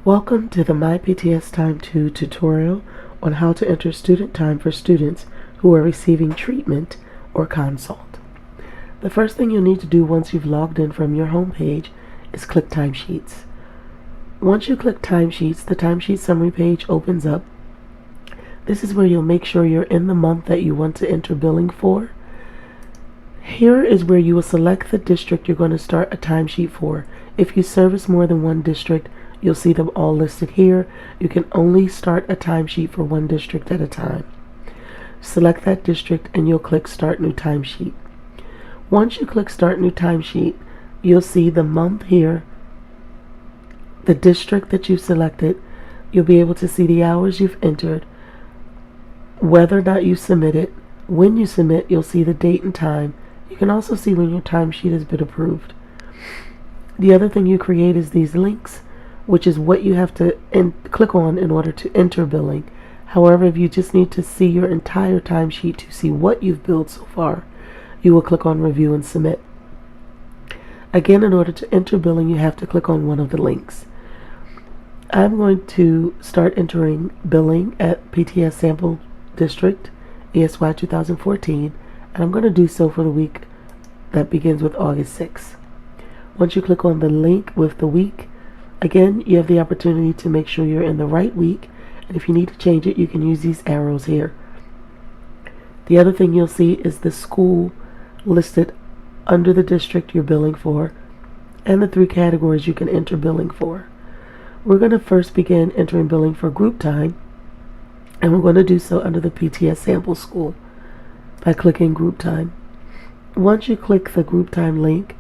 Welcome to the MyPTS Time 2 tutorial on how to enter student time for students who are receiving treatment or consult. The first thing you'll need to do once you've logged in from your home page is click Timesheets. Once you click Timesheets, the timesheet summary page opens up. This is where you'll make sure you're in the month that you want to enter billing for. Here is where you will select the district you're going to start a timesheet for. If you service more than one district, you'll see them all listed here. You can only start a timesheet for one district at a time. Select that district and you'll click Start New Timesheet. Once you click Start New Timesheet, you'll see the month here, the district that you've selected. You'll be able to see the hours you've entered, whether or not you submitted. When you submit, you'll see the date and time. You can also see when your timesheet has been approved. The other thing you create is these links, which is what you have to click on in order to enter billing. However, if you just need to see your entire timesheet to see what you've billed so far, you will click on Review and Submit. Again, in order to enter billing, you have to click on one of the links. I'm going to start entering billing at PTS Sample District, ESY 2014, and I'm going to do so for the week that begins with August 6th. Once you click on the link with the week, again, you have the opportunity to make sure you're in the right week, and if you need to change it, you can use these arrows here. The other thing you'll see is the school listed under the district you're billing for, and the 3 categories you can enter billing for. We're going to first begin entering billing for group time, and we're going to do so under the PTS Sample School by clicking Group Time. Once you click the Group Time link,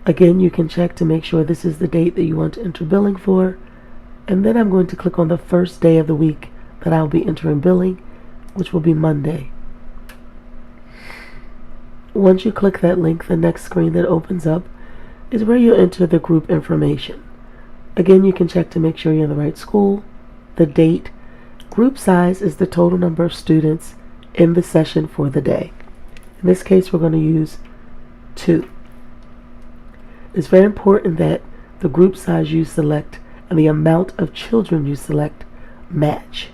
again, you can check to make sure this is the date that you want to enter billing for. And then I'm going to click on the first day of the week that I'll be entering billing, which will be Monday. Once you click that link, the next screen that opens up is where you enter the group information. Again, you can check to make sure you're in the right school, the date. Group size is the total number of students in the session for the day. In this case, we're going to use 2. It's very important that the group size you select and the amount of children you select match.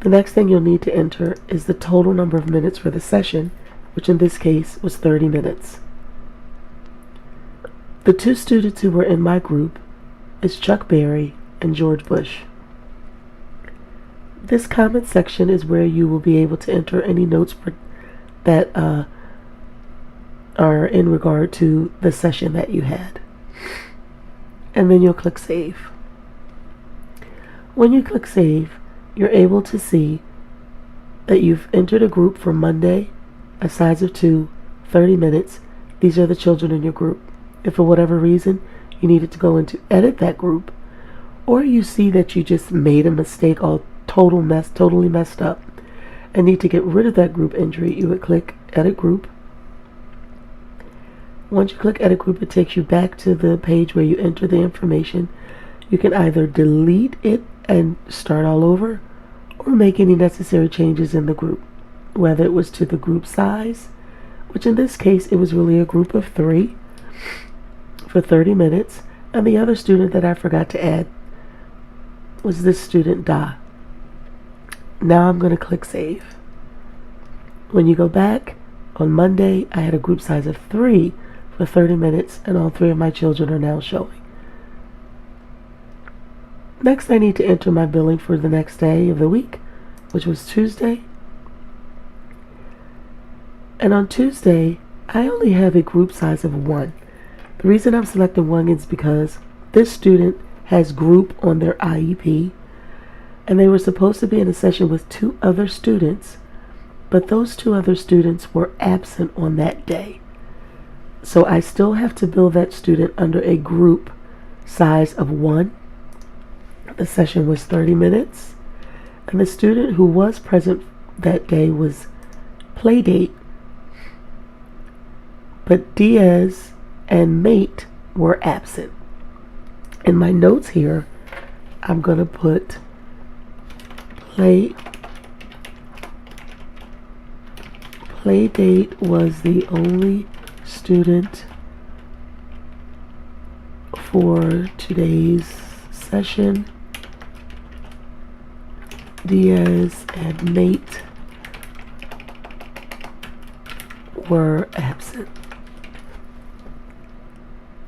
The next thing you'll need to enter is the total number of minutes for the session, which in this case was 30 minutes. The 2 students who were in my group is Chuck Berry and George Bush. This comment section is where you will be able to enter any notes that are in regard to the session that you had. And then you'll click Save. When you click Save, you're able to see that you've entered a group for Monday, a size of 2, 30 minutes. These are the children in your group. If for whatever reason you needed to go in to edit that group, or you see that you just made a mistake, totally messed up, and need to get rid of that group entry, you would click Edit Group. Once you click Edit Group, it takes you back to the page where you enter the information. You can either delete it and start all over, or make any necessary changes in the group, whether it was to the group size, which in this case it was really a group of 3 for 30 minutes, and the other student that I forgot to add was this student Da. Now I'm going to click Save. When you go back, on Monday I had a group size of 3 for 30 minutes, and all 3 of my children are now showing. Next, I need to enter my billing for the next day of the week, which was Tuesday. And on Tuesday, I only have a group size of 1. The reason I'm selecting 1 is because this student has group on their IEP, and they were supposed to be in a session with 2 other students, but those 2 other students were absent on that day. So I still have to bill that student under a group size of 1. The session was 30 minutes, and the student who was present that day was Playdate, but Diaz and Mate were absent. In my notes here, I'm going to put Playdate was the only student for today's session, Diaz and Mate were absent.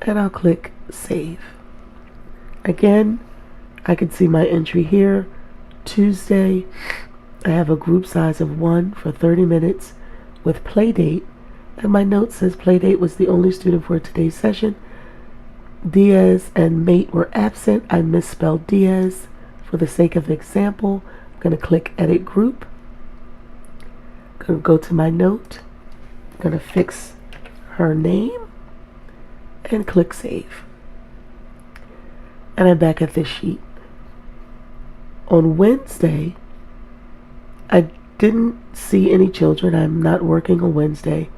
And I'll click Save. Again, I can see my entry here. Tuesday, I have a group size of 1 for 30 minutes with Playdate, and my note says Playdate was the only student for today's session. Diaz and Mate were absent. I misspelled Diaz. For the sake of example, I'm going to click Edit Group. I'm going to go to my note. I'm going to fix her name and click Save. And I'm back at this sheet. On Wednesday, I didn't see any children. I'm not working on Wednesday.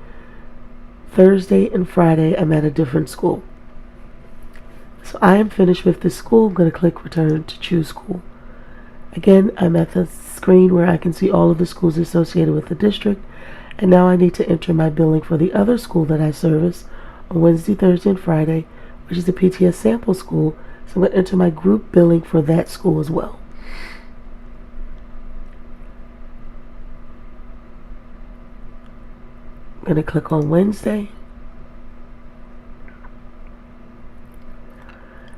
Thursday and Friday, I'm at a different school. So I am finished with this school. I'm going to click Return to choose school. Again, I'm at the screen where I can see all of the schools associated with the district. And now I need to enter my billing for the other school that I service on Wednesday, Thursday, and Friday, which is the PTS sample school. So I'm going to enter my group billing for that school as well. I'm going to click on Wednesday.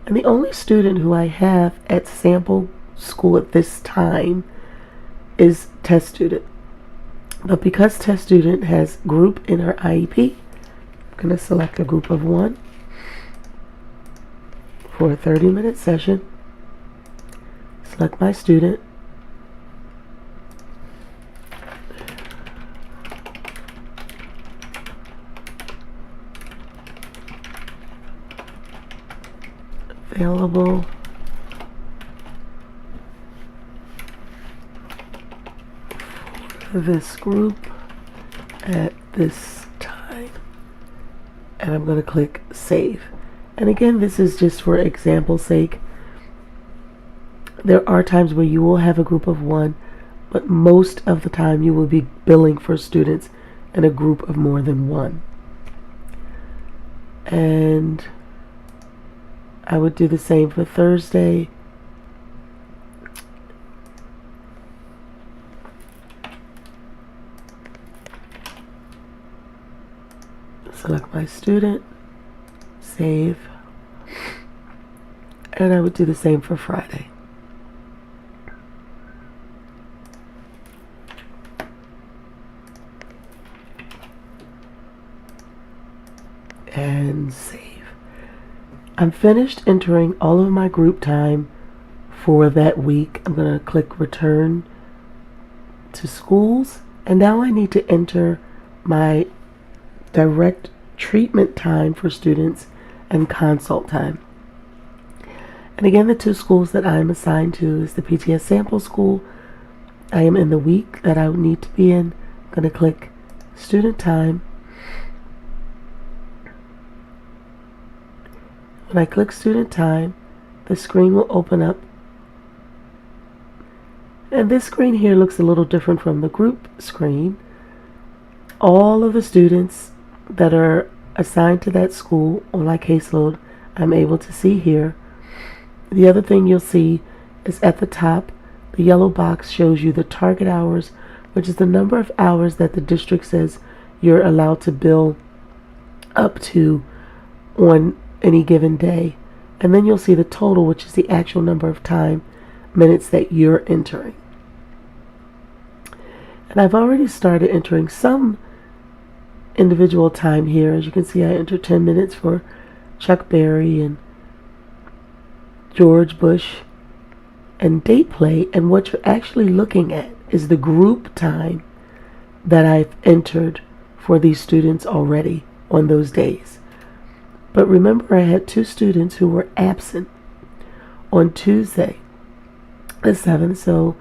And the only student who I have at sample school at this time is test student. But because test student has group in her IEP, I'm going to select a group of 1 for a 30-minute session. Select my student. Available for this group at this time, and I'm going to click Save. And again, this is just for example's sake. There are times where you will have a group of 1, but most of the time you will be billing for students in a group of more than 1. And I would do the same for Thursday. Select my student, save, and I would do the same for Friday. And save. I'm finished entering all of my group time for that week. I'm going to click Return to Schools, and now I need to enter my direct treatment time for students and consult time. And again, the 2 schools that I am assigned to is the PTS sample school. I am in the week that I would need to be in. I'm going to click Student Time. When I click Student Time, the screen will open up. And this screen here looks a little different from the group screen. All of the students that are assigned to that school on my caseload, I'm able to see here. The other thing you'll see is at the top, the yellow box shows you the target hours, which is the number of hours that the district says you're allowed to bill up to on any given day. And then you'll see the total, which is the actual number of minutes that you're entering. And I've already started entering some individual time here. As you can see, I entered 10 minutes for Chuck Berry and George Bush and date play. And what you're actually looking at is the group time that I've entered for these students already on those days. But remember, I had 2 students who were absent on Tuesday the 7th. So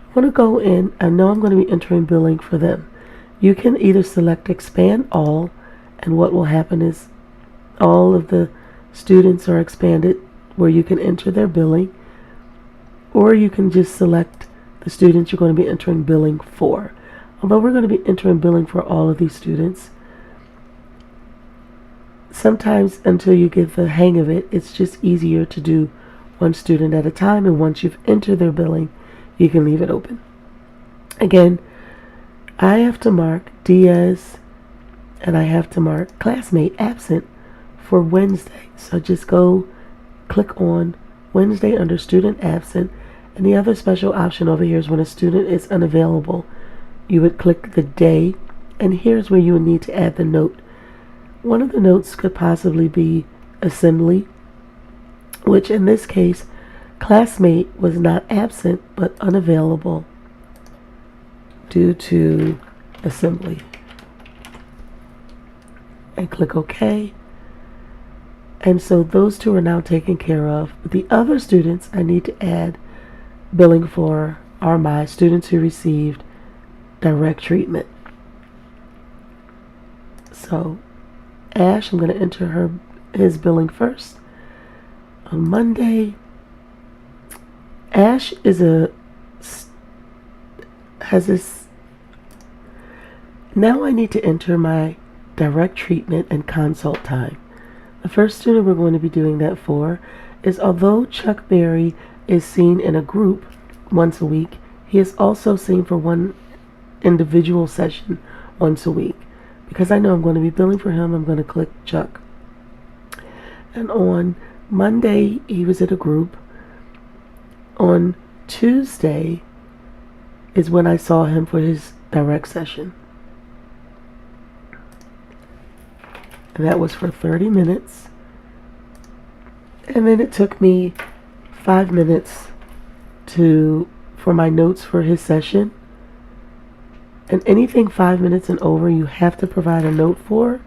I'm going to go in. I know I'm going to be entering billing for them. You can either select Expand All, and what will happen is all of the students are expanded where you can enter their billing, or you can just select the students you're going to be entering billing for. Although we're going to be entering billing for all of these students, sometimes until you get the hang of it, it's just easier to do one student at a time, and once you've entered their billing, you can leave it open. Again, I have to mark Diaz and I have to mark classmate absent for Wednesday. So just go click on Wednesday under student absent, and the other special option over here is when a student is unavailable, you would click the day, and here's where you would need to add the note. One of the notes could possibly be assembly, which in this case, classmate was not absent but unavailable due to assembly. And click OK. And so those two are now taken care of. But the other students I need to add billing for are my students who received direct treatment. So Ash, I'm going to enter his billing first. On Monday, Ash has this. Now I need to enter my direct treatment and consult time. The first student we're going to be doing that for is, although Chuck Berry is seen in a group once a week, he is also seen for one individual session once a week. Because I know I'm going to be billing for him, I'm going to click Chuck. And on Monday, he was at a group. On Tuesday is when I saw him for his direct session. And that was for 30 minutes. And then it took me 5 minutes for my notes for his session. And anything 5 minutes and over, you have to provide a note for.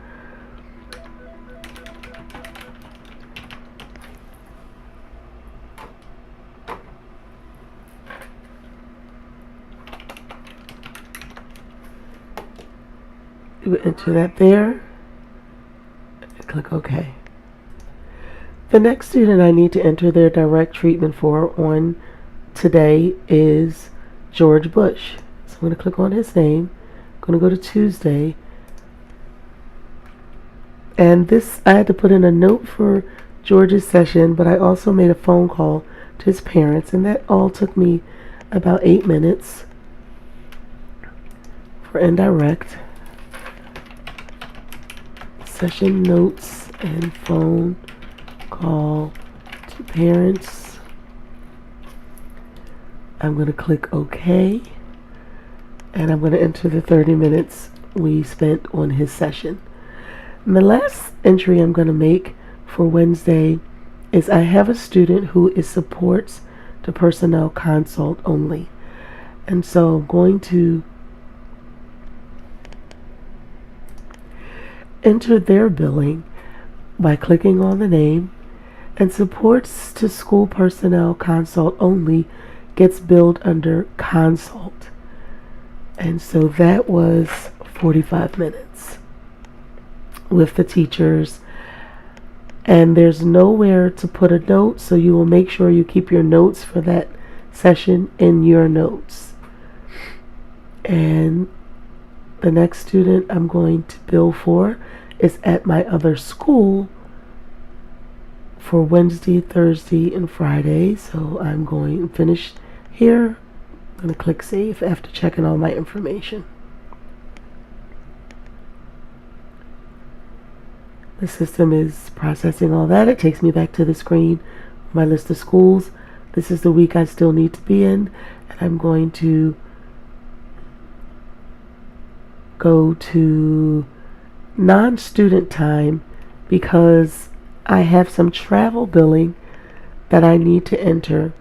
You would enter that there. Click OK. The next student I need to enter their direct treatment for on today is George Bush. So I'm going to click on his name. I'm going to go to Tuesday. And this, I had to put in a note for George's session, but I also made a phone call to his parents, and that all took me about 8 minutes for indirect. Session notes and phone call to parents. I'm going to click OK, and I'm going to enter the 30 minutes we spent on his session. And the last entry I'm going to make for Wednesday is I have a student who supports the personnel consult only. And so I'm going to enter their billing by clicking on the name, and supports to school personnel consult only gets billed under consult. And so that was 45 minutes with the teachers. And there's nowhere to put a note, so you will make sure you keep your notes for that session in your notes. And the next student I'm going to bill for is at my other school for Wednesday, Thursday, and Friday. So I'm going to finish here. I'm going to click Save after checking all my information. The system is processing all that. It takes me back to the screen, my list of schools. This is the week I still need to be in, and I'm going to go to non-student time because I have some travel billing that I need to enter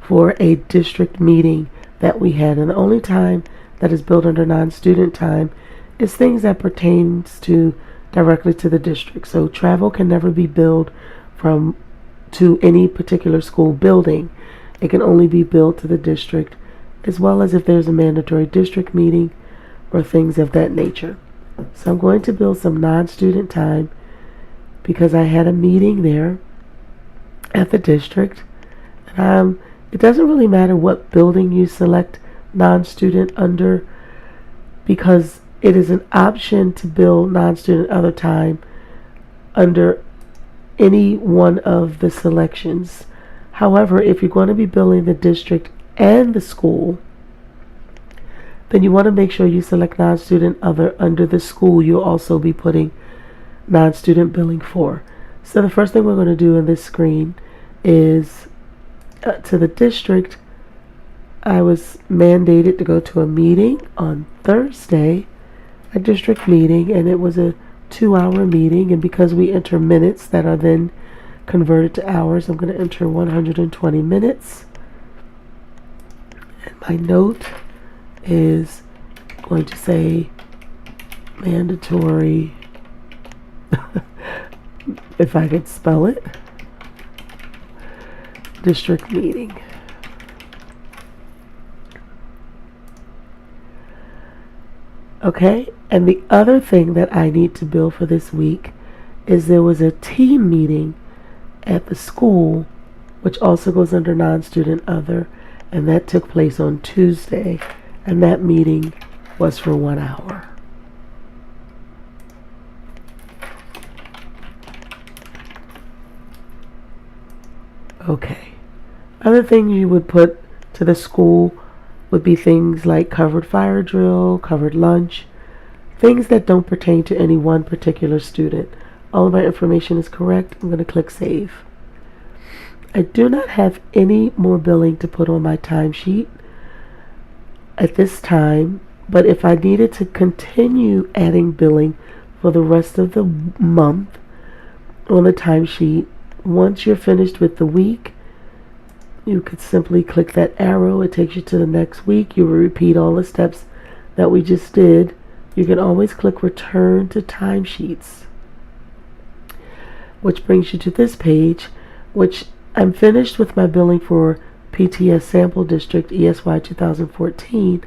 for a district meeting that we had. And the only time that is billed under non-student time is things that pertains to directly to the district. So travel can never be billed to any particular school building. It can only be billed to the district, as well as if there's a mandatory district meeting or things of that nature. So I'm going to bill some non-student time because I had a meeting there at the district. It doesn't really matter what building you select non-student under, because it is an option to bill non-student other time under any one of the selections. However, if you're going to be billing the district and the school, then you want to make sure you select non-student other under the school you'll also be putting non-student billing for. So the first thing we're going to do in this screen is to the district. I was mandated to go to a meeting on Thursday, a district meeting, and it was a 2-hour meeting, and because we enter minutes that are then converted to hours, I'm going to enter 120 minutes. And my note is going to say mandatory, if I could spell it, district meeting. Okay, and the other thing that I need to bill for this week is there was a team meeting at the school, which also goes under non-student other, and that took place on Tuesday, and that meeting was for 1 hour. Okay, other things you would put to the school would be things like covered fire drill, covered lunch, things that don't pertain to any one particular student. All of my information is correct. I'm going to click Save. I do not have any more billing to put on my timesheet at this time, but if I needed to continue adding billing for the rest of the month on the timesheet, once you're finished with the week, you could simply click that arrow. It takes you to the next week. You will repeat all the steps that we just did. You can always click Return to Timesheets, which brings you to this page, which I'm finished with my billing for PTS Sample District ESY 2014,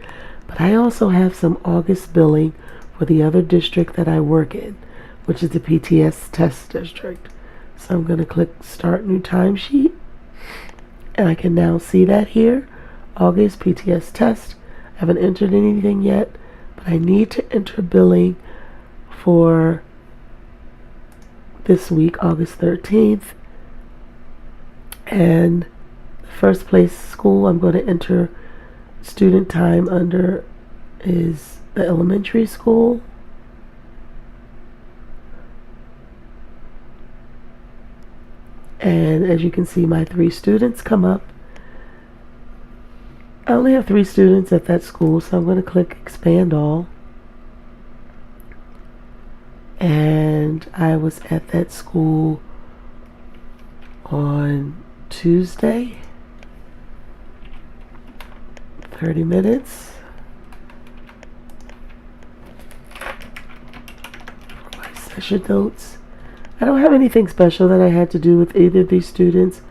but I also have some August billing for the other district that I work in, which is the PTS Test District. So I'm going to click Start New Timesheet. And I can now see that here, August PTS test. I haven't entered anything yet, but I need to enter billing for this week, August 13th. And the first place school I'm going to enter student time under is the elementary school. And as you can see, my 3 students come up. I only have 3 students at that school, so I'm going to click Expand All. And I was at that school on Tuesday, 30 minutes. For my session notes. I don't have anything special that I had to do with either of these students.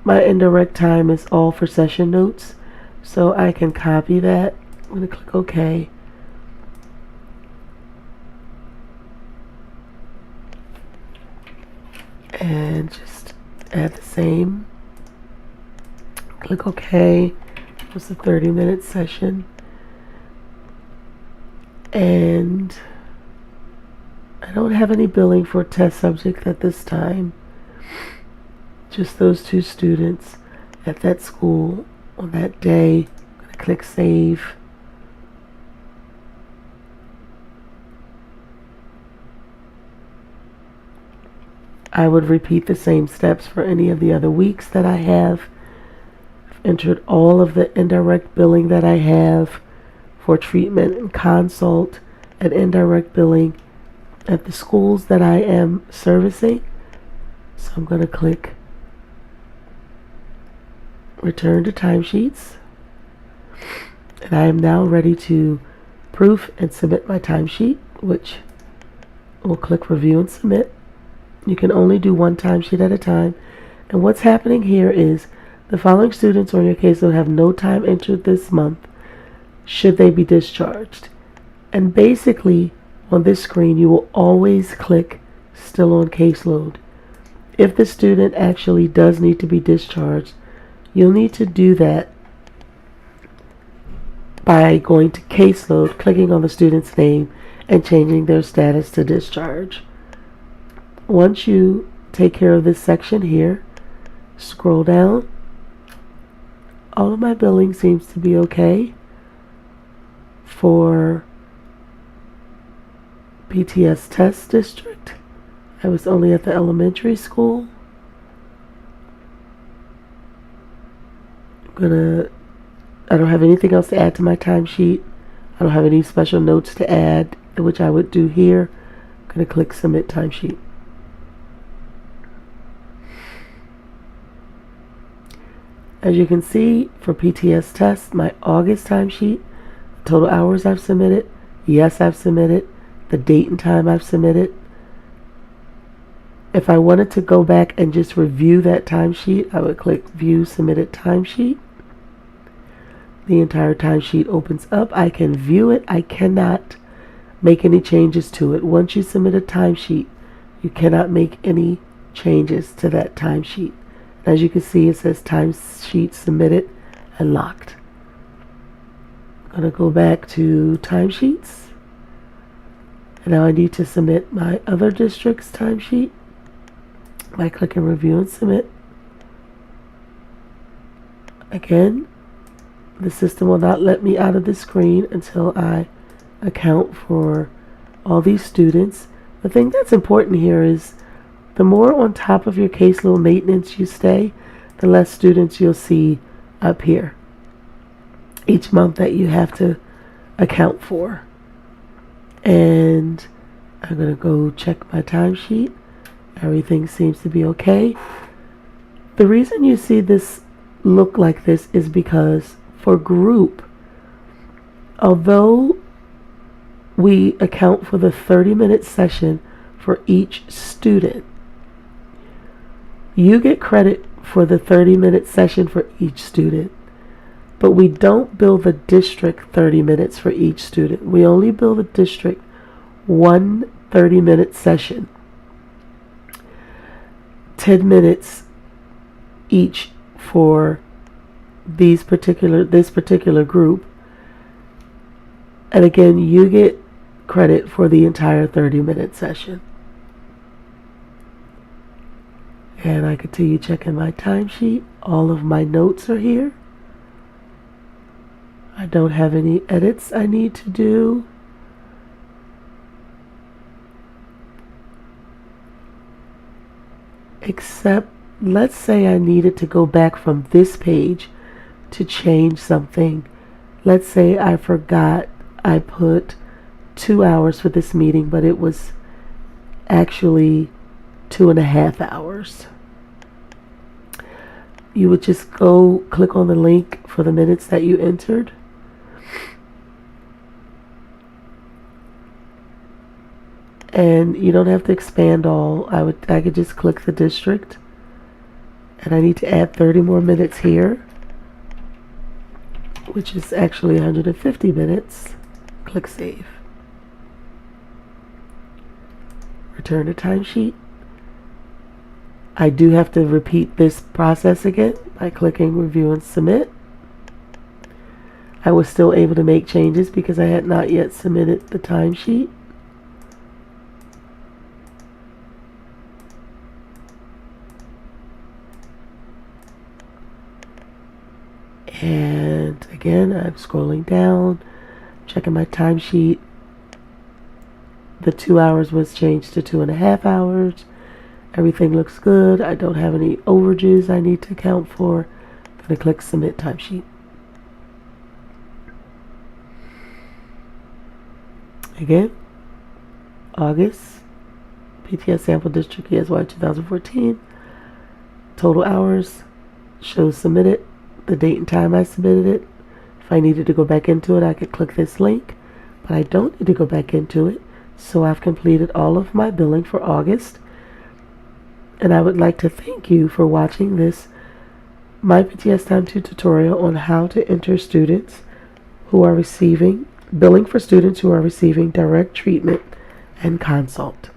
My indirect time is all for session notes, so I can copy that. I'm going to click OK. And just add the same. Click OK. It was a 30-minute session. And I don't have any billing for test subject at this time. Just those 2 students at that school on that day. I'm going to click Save. I would repeat the same steps for any of the other weeks that I have. I've entered all of the indirect billing that I have for treatment and consult and indirect billing at the schools that I am servicing. So I'm going to click Return to Timesheets. And I am now ready to proof and submit my timesheet, which we'll click Review and Submit. You can only do one timesheet at a time. And what's happening here is the following students on your caseload have no time entered this month should they be discharged. And basically, on this screen, you will always click Still on Caseload. If the student actually does need to be discharged, you'll need to do that by going to Caseload, clicking on the student's name, and changing their status to discharge. Once you take care of this section here. Scroll down. All of my billing seems to be okay for PTS Test District. I was only at the elementary school. I don't have anything else to add to my timesheet. I don't have any special notes to add, which I would do here. I'm going to click Submit Timesheet. As you can see, for PTS Test, my August timesheet, total hours I've submitted, yes, I've submitted, the date and time I've submitted. If I wanted to go back and just review that timesheet, I would click View Submitted Timesheet. The entire timesheet opens up. I can view it. I cannot make any changes to it. Once you submit a timesheet, you cannot make any changes to that timesheet. As you can see, it says timesheet submitted and locked. I'm going to go back to timesheets. And now I need to submit my other district's timesheet by clicking Review and Submit. Again, the system will not let me out of the screen until I account for all these students. The thing that's important here is the more on top of your caseload maintenance you stay, the less students you'll see up here each month that you have to account for. And I'm going to go check my timesheet. Everything seems to be okay. The reason you see this look like this is because for group, although we account for the 30-minute session for each student, you get credit for the 30-minute session for each student, but we don't bill the district 30 minutes for each student. We only bill the district one 30-minute session, 10 minutes each for this particular group. And again, you get credit for the entire 30-minute session. And I continue checking my timesheet. All of my notes are here. I don't have any edits I need to do. Except, let's say I needed to go back from this page to change something. Let's say I forgot I put 2 hours for this meeting, but it was actually 2.5 hours. You would just go click on the link for the minutes that you entered. And you don't have to expand all. I could just click the district. And I need to add 30 more minutes here, which is actually 150 minutes. Click Save. Return to timesheet. I do have to repeat this process again by clicking Review and Submit. I was still able to make changes because I had not yet submitted the timesheet. And again, I'm scrolling down, checking my timesheet. The 2 hours was changed to 2.5 hours. Everything looks good. I don't have any overages I need to account for. I'm going to click Submit Timesheet. Again, August, PTS Sample District ESY 2014. Total hours shows submitted. The date and time I submitted it. If I needed to go back into it, I could click this link, but I don't need to go back into it. So I've completed all of my billing for August, and I would like to thank you for watching this My PTS Time 2 tutorial on how to enter students who are receiving billing for students who are receiving direct treatment and consult.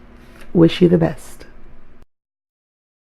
Wish you the best.